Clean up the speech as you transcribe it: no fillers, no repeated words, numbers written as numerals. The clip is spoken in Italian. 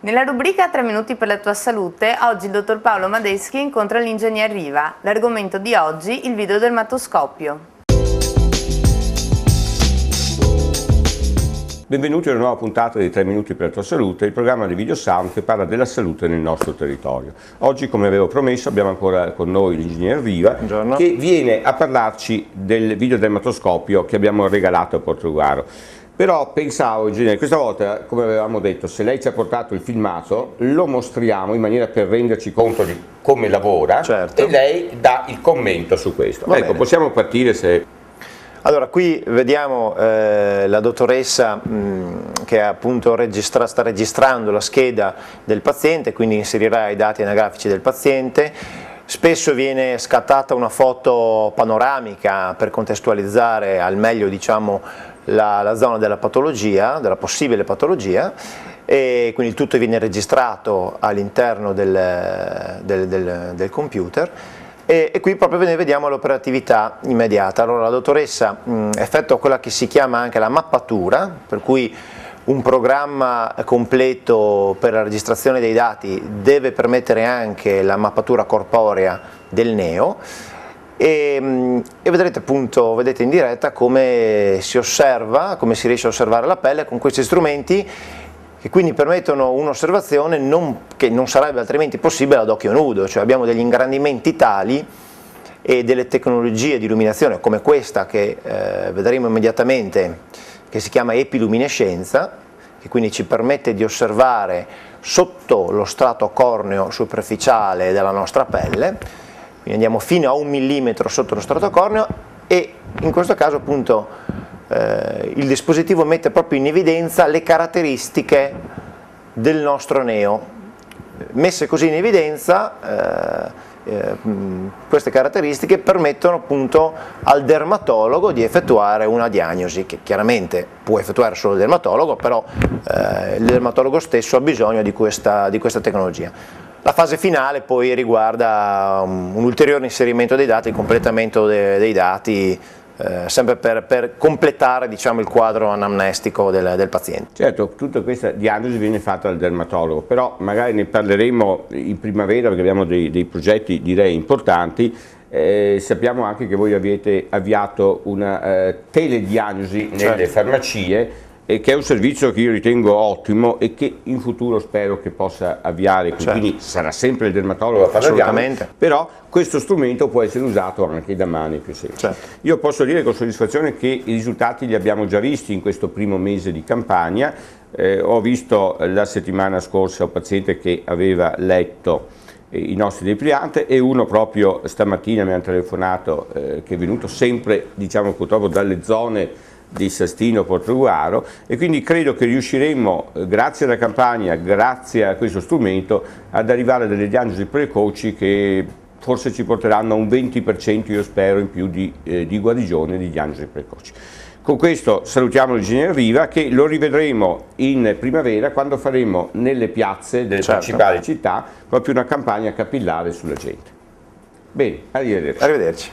Nella rubrica 3 minuti per la tua salute, oggi il dottor Paolo Madeschi incontra l'ingegner Riva. L'argomento di oggi, il videodermatoscopio. Benvenuti a una nuova puntata di 3 minuti per la tua salute, il programma di Videosound che parla della salute nel nostro territorio. Oggi, come avevo promesso, abbiamo ancora con noi l'ingegner Riva. Buongiorno. Che viene a parlarci del videodermatoscopio che abbiamo regalato a Portogruaro. Però pensavo, ingegnere, questa volta, come avevamo detto, se lei ci ha portato il filmato, lo mostriamo in maniera per renderci conto di come lavora, certo, e lei dà il commento su questo. Va ecco, bene. Possiamo partire se... Allora, qui vediamo la dottoressa che appunto sta registrando la scheda del paziente, quindi inserirà i dati anagrafici del paziente. Spesso viene scattata una foto panoramica per contestualizzare al meglio, diciamo, la zona della patologia, della possibile patologia, e quindi tutto viene registrato all'interno del computer. E qui proprio ne vediamo l'operatività immediata. Allora la dottoressa effettua quella che si chiama anche la mappatura, per cui un programma completo per la registrazione dei dati deve permettere anche la mappatura corporea del neo, e vedrete appunto, vedete in diretta come si osserva, come si riesce a osservare la pelle con questi strumenti, che quindi permettono un'osservazione che non sarebbe altrimenti possibile ad occhio nudo, cioè abbiamo degli ingrandimenti tali e delle tecnologie di illuminazione come questa che vedremo immediatamente, che si chiama epiluminescenza, che quindi ci permette di osservare sotto lo strato corneo superficiale della nostra pelle, quindi andiamo fino a 1 millimetro sotto lo strato corneo, e in questo caso appunto il dispositivo mette proprio in evidenza le caratteristiche del nostro neo. Messe così in evidenza, queste caratteristiche permettono appunto al dermatologo di effettuare una diagnosi che chiaramente può effettuare solo il dermatologo, però il dermatologo stesso ha bisogno di questa tecnologia. La fase finale poi riguarda un ulteriore inserimento dei dati, il completamento dei dati, sempre per completare, diciamo, il quadro anamnestico del paziente. Certo, tutta questa diagnosi viene fatta dal dermatologo, però magari ne parleremo in primavera perché abbiamo dei progetti, direi, importanti. Sappiamo anche che voi avete avviato una telediagnosi nelle farmacie, e che è un servizio che io ritengo ottimo e che in futuro spero che possa avviare, quindi sarà sempre il dermatologo a fare la diagnosi, però questo strumento può essere usato anche da mani più semplici. Io posso dire con soddisfazione che i risultati li abbiamo già visti in questo primo mese di campagna. Ho visto la settimana scorsa un paziente che aveva letto i nostri depliant, e uno proprio stamattina mi ha telefonato che è venuto sempre, diciamo, purtroppo dalle zone di Sastino, Portogruaro, e quindi credo che riusciremo, grazie alla campagna, grazie a questo strumento, ad arrivare a delle diagnosi precoci che forse ci porteranno a un 20%, io spero, in più di guarigione di diagnosi precoci. Con questo salutiamo l'ingegner Riva, che lo rivedremo in primavera quando faremo nelle piazze delle principali città proprio una campagna capillare sulla gente. Bene, arrivederci. Arrivederci.